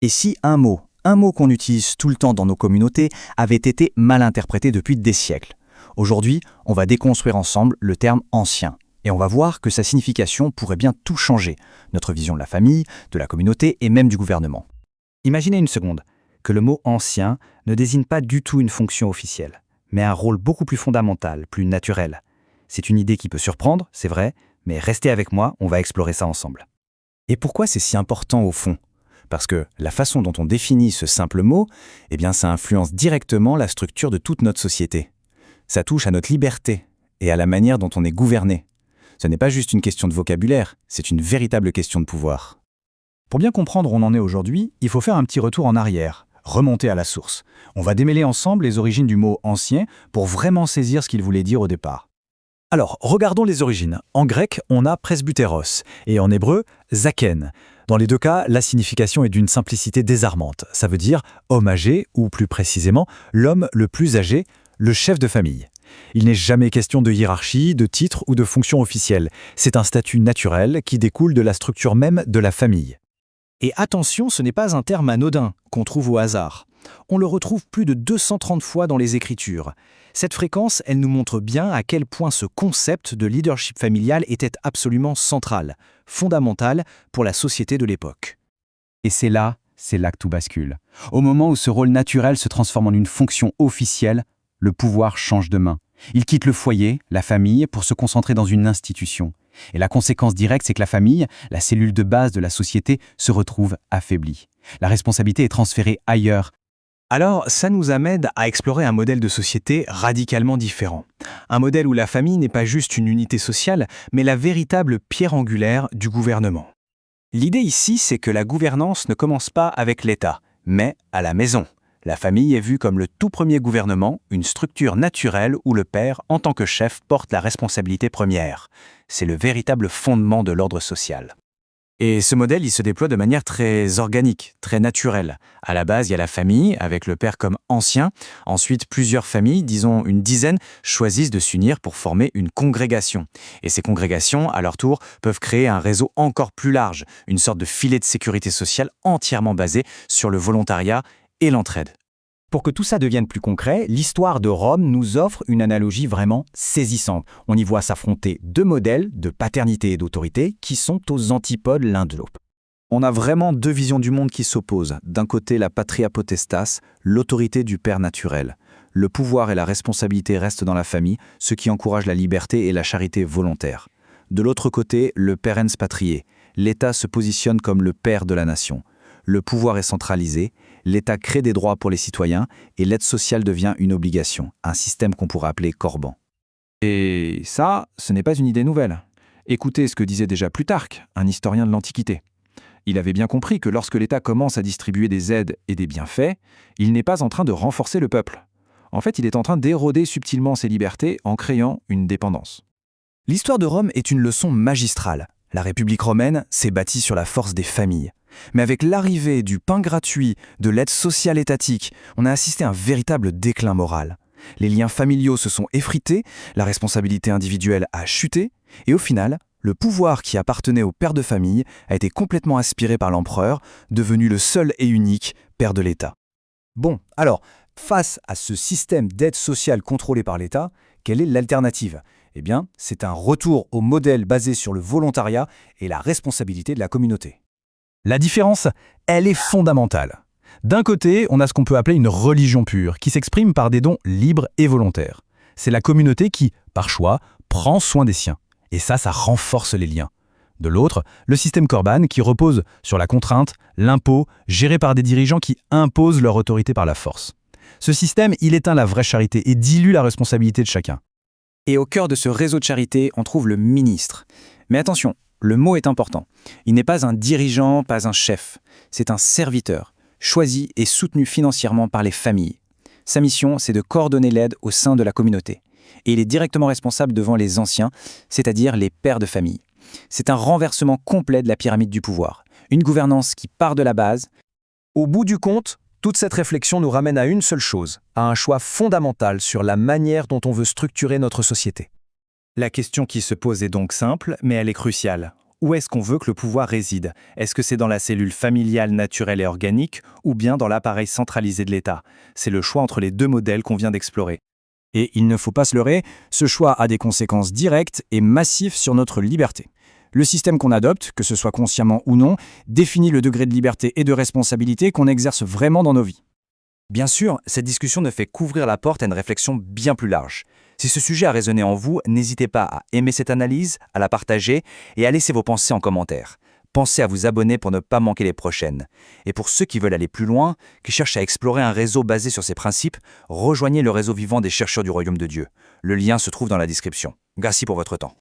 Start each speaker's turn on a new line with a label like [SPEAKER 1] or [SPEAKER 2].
[SPEAKER 1] Et si un mot qu'on utilise tout le temps dans nos communautés, avait été mal interprété depuis des siècles? Aujourd'hui, on va déconstruire ensemble le terme ancien. Et on va voir que sa signification pourrait bien tout changer, notre vision de la famille, de la communauté et même du gouvernement.
[SPEAKER 2] Imaginez une seconde que le mot ancien ne désigne pas du tout une fonction officielle, mais un rôle beaucoup plus fondamental, plus naturel. C'est une idée qui peut surprendre, c'est vrai, mais restez avec moi, on va explorer ça ensemble.
[SPEAKER 1] Et pourquoi c'est si important au fond? Parce que la façon dont on définit ce simple mot, eh bien ça influence directement la structure de toute notre société. Ça touche à notre liberté et à la manière dont on est gouverné. Ce n'est pas juste une question de vocabulaire, c'est une véritable question de pouvoir.
[SPEAKER 3] Pour bien comprendre où on en est aujourd'hui, il faut faire un petit retour en arrière, remonter à la source. On va démêler ensemble les origines du mot « ancien » pour vraiment saisir ce qu'il voulait dire au départ.
[SPEAKER 4] Alors, regardons les origines. En grec, on a presbytéros, et en hébreu, zaken. Dans les deux cas, la signification est d'une simplicité désarmante. Ça veut dire homme âgé, ou plus précisément, l'homme le plus âgé, le chef de famille. Il n'est jamais question de hiérarchie, de titre ou de fonction officielle. C'est un statut naturel qui découle de la structure même de la famille.
[SPEAKER 2] Et attention, ce n'est pas un terme anodin qu'on trouve au hasard. On le retrouve plus de 230 fois dans les Écritures. Cette fréquence, elle nous montre bien à quel point ce concept de leadership familial était absolument central, fondamental pour la société de l'époque.
[SPEAKER 3] Et c'est là que tout bascule. Au moment où ce rôle naturel se transforme en une fonction officielle, le pouvoir change de main. Il quitte le foyer, la famille, pour se concentrer dans une institution. Et la conséquence directe, c'est que la famille, la cellule de base de la société, se retrouve affaiblie. La responsabilité est transférée ailleurs.
[SPEAKER 2] Alors, ça nous amène à explorer un modèle de société radicalement différent. Un modèle où la famille n'est pas juste une unité sociale, mais la véritable pierre angulaire du gouvernement. L'idée ici, c'est que la gouvernance ne commence pas avec l'État, mais à la maison. La famille est vue comme le tout premier gouvernement, une structure naturelle où le père, en tant que chef, porte la responsabilité première. C'est le véritable fondement de l'ordre social. Et ce modèle, il se déploie de manière très organique, très naturelle. À la base, il y a la famille, avec le père comme ancien. Ensuite, plusieurs familles, disons une dizaine, choisissent de s'unir pour former une congrégation. Et ces congrégations, à leur tour, peuvent créer un réseau encore plus large, une sorte de filet de sécurité sociale entièrement basé sur le volontariat et l'entraide.
[SPEAKER 3] Pour que tout ça devienne plus concret, l'histoire de Rome nous offre une analogie vraiment saisissante. On y voit s'affronter deux modèles de paternité et d'autorité qui sont aux antipodes l'un de l'autre.
[SPEAKER 1] On a vraiment deux visions du monde qui s'opposent. D'un côté, la patria potestas, l'autorité du père naturel. Le pouvoir et la responsabilité restent dans la famille, ce qui encourage la liberté et la charité volontaire. De l'autre côté, le parens patriae. L'État se positionne comme le père de la nation. Le pouvoir est centralisé, l'État crée des droits pour les citoyens et l'aide sociale devient une obligation, un système qu'on pourrait appeler Corban.
[SPEAKER 3] Et ça, ce n'est pas une idée nouvelle. Écoutez ce que disait déjà Plutarque, un historien de l'Antiquité. Il avait bien compris que lorsque l'État commence à distribuer des aides et des bienfaits, il n'est pas en train de renforcer le peuple. En fait, il est en train d'éroder subtilement ses libertés en créant une dépendance.
[SPEAKER 1] L'histoire de Rome est une leçon magistrale. La République romaine s'est bâtie sur la force des familles. Mais avec l'arrivée du pain gratuit, de l'aide sociale étatique, on a assisté à un véritable déclin moral. Les liens familiaux se sont effrités, la responsabilité individuelle a chuté, et au final, le pouvoir qui appartenait au père de famille a été complètement aspiré par l'empereur, devenu le seul et unique père de l'État. Bon, alors, face à ce système d'aide sociale contrôlé par l'État, quelle est l'alternative ? Eh bien, c'est un retour au modèle basé sur le volontariat et la responsabilité de la communauté.
[SPEAKER 4] La différence, elle est fondamentale. D'un côté, on a ce qu'on peut appeler une religion pure, qui s'exprime par des dons libres et volontaires. C'est la communauté qui, par choix, prend soin des siens. Et ça renforce les liens. De l'autre, le système Corban qui repose sur la contrainte, l'impôt, géré par des dirigeants qui imposent leur autorité par la force. Ce système, il éteint la vraie charité et dilue la responsabilité de chacun.
[SPEAKER 2] Et au cœur de ce réseau de charité, on trouve le ministre. Mais attention, le mot est important. Il n'est pas un dirigeant, pas un chef. C'est un serviteur, choisi et soutenu financièrement par les familles. Sa mission, c'est de coordonner l'aide au sein de la communauté. Et il est directement responsable devant les anciens, c'est-à-dire les pères de famille. C'est un renversement complet de la pyramide du pouvoir. Une gouvernance qui part de la base.
[SPEAKER 4] Au bout du compte, toute cette réflexion nous ramène à une seule chose, à un choix fondamental sur la manière dont on veut structurer notre société.
[SPEAKER 2] La question qui se pose est donc simple, mais elle est cruciale.
[SPEAKER 1] Où est-ce qu'on veut que le pouvoir réside? Est-ce que c'est dans la cellule familiale naturelle et organique ou bien dans l'appareil centralisé de l'État? C'est le choix entre les deux modèles qu'on vient d'explorer.
[SPEAKER 2] Et il ne faut pas se leurrer, ce choix a des conséquences directes et massives sur notre liberté. Le système qu'on adopte, que ce soit consciemment ou non, définit le degré de liberté et de responsabilité qu'on exerce vraiment dans nos vies.
[SPEAKER 1] Bien sûr, cette discussion ne fait qu'ouvrir la porte à une réflexion bien plus large. Si ce sujet a résonné en vous, n'hésitez pas à aimer cette analyse, à la partager et à laisser vos pensées en commentaire. Pensez à vous abonner pour ne pas manquer les prochaines. Et pour ceux qui veulent aller plus loin, qui cherchent à explorer un réseau basé sur ces principes, rejoignez le réseau vivant des chercheurs du Royaume de Dieu. Le lien se trouve dans la description. Merci pour votre temps.